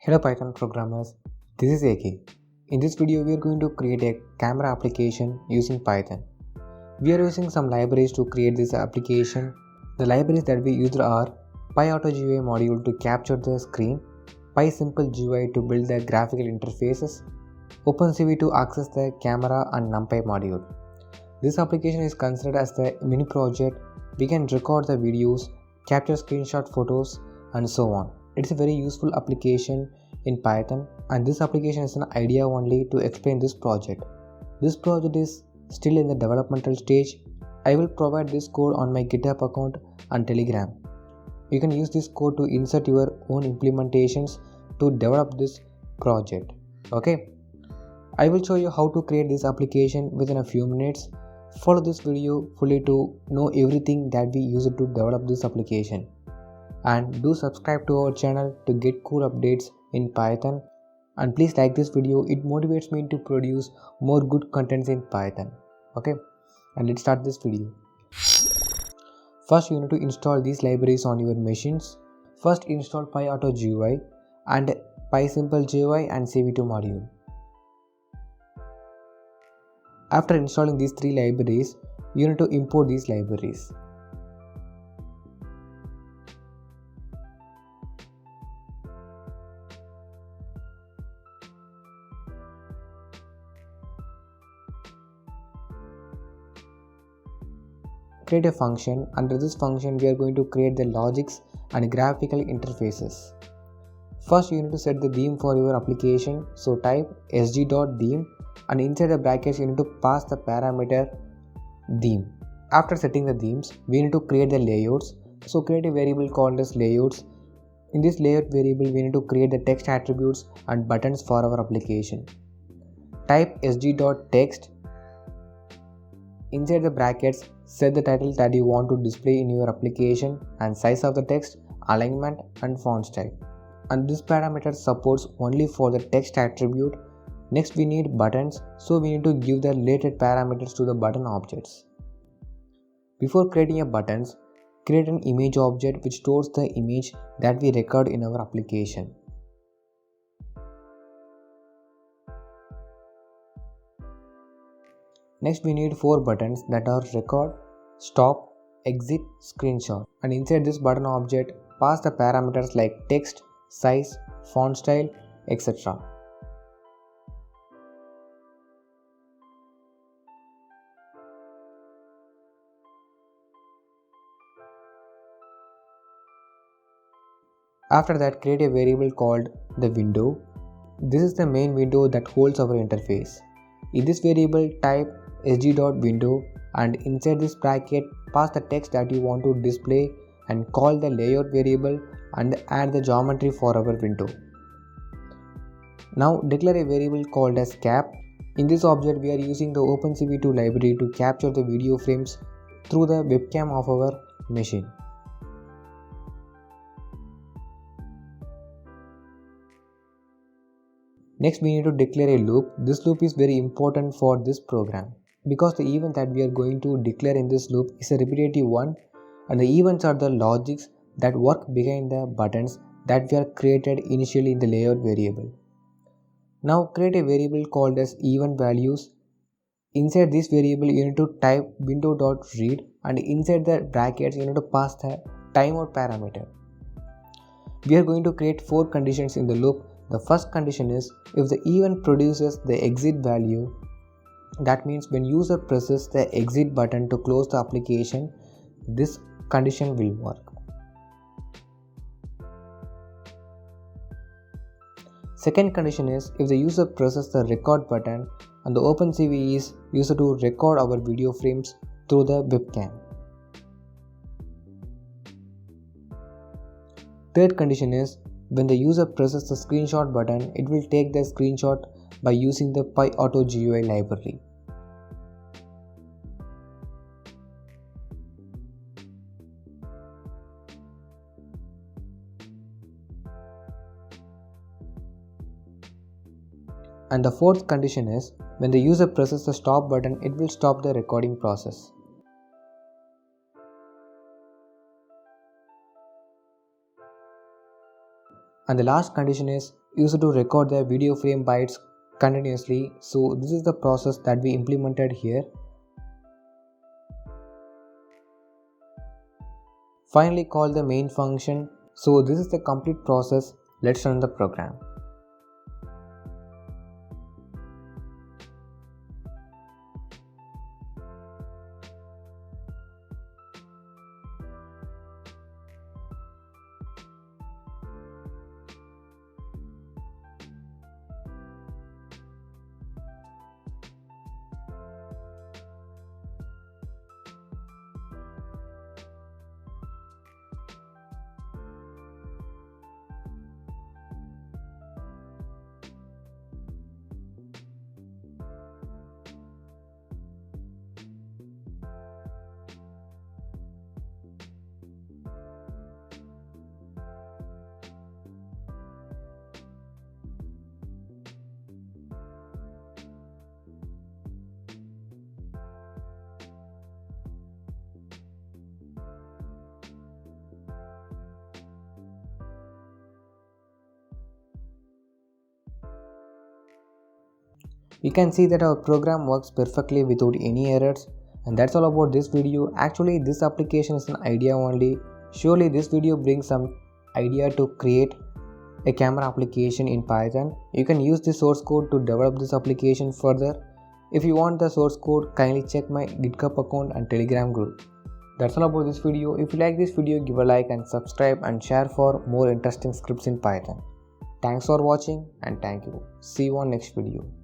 Hello Python programmers, this is AK. In this video we are going to create a camera application using Python. We are using some libraries to create this application. The libraries that we used are PyAutoGUI module to capture the screen, PySimpleGUI to build the graphical interfaces, OpenCV to access the camera and NumPy module. This application is considered as the mini project. We can record the videos, capture screenshot photos and so on. It's a very useful application in Python, and this application is an idea only to explain this project. This project is still in the developmental stage. I will provide this code on my GitHub account and Telegram. You can use this code to insert your own implementations to develop this project. Okay, I will show you how to create this application within a few minutes. Follow this video fully to know everything that we use to develop this application. And do subscribe to our channel to get cool updates in Python, and please like this video. It motivates me to produce more good contents in Python. Okay, and let's start this video. First you need to install these libraries on your machines. First install PyAutoGUI and PySimpleGUI and CV2 module. After installing these three libraries, you need to import these libraries. Create a function. Under this function we are going to create the logics and graphical interfaces. First you need to set the theme for your application, so type sg.theme and inside the brackets you need to pass the parameter theme. After setting the themes, we need to create the layouts, so create a variable called as layouts. In this layout variable we need to create the text attributes and buttons for our application. Type sg.text. Inside the brackets, set the title that you want to display in your application and size of the text, alignment and font style. And this parameter supports only for the text attribute. Next we need buttons, so we need to give the related parameters to the button objects. Before creating a buttons, create an image object which stores the image that we record in our application. Next we need 4 buttons that are record, stop, exit, screenshot, and inside this button object pass the parameters like text, size, font style, etc. After that, create a variable called the window. This is the main window that holds our interface. In this variable type sg.window and inside this bracket pass the text that you want to display and call the layout variable and add the geometry for our window. Now declare a variable called as cap. In this object we are using the OpenCV2 library to capture the video frames through the webcam of our machine. Next we need to declare a loop. This loop is very important for this program because the event that we are going to declare in this loop is a repetitive one, and the events are the logics that work behind the buttons that were created initially in the layout variable. Now create a variable called as event values. Inside this variable you need to type window.read and inside the brackets you need to pass the timeout parameter. We are going to create 4 conditions in the loop. The first condition is if the event produces the exit value, that means when user presses the exit button to close the application, this condition will work. Second condition is if the user presses the record button and the OpenCV is used to record our video frames through the webcam. Third condition is when the user presses the screenshot button, it will take the screenshot by using the PyAutoGUI library. And the fourth condition is when the user presses the stop button, it will stop the recording process. And the last condition is used to record the video frame bytes continuously. So this is the process that we implemented here. Finally call the main function. So this is the complete process. Let's run the program. You can see that our program works perfectly without any errors, and that's all about this video. Actually, this application is an idea only. Surely this video brings some idea to create a camera application in Python. You can use the source code to develop this application further. If you want the source code, kindly check my GitHub account and Telegram group. That's all about this video. If you like this video, give a like and subscribe and share for more interesting scripts in Python. Thanks for watching and thank you. See you on next video.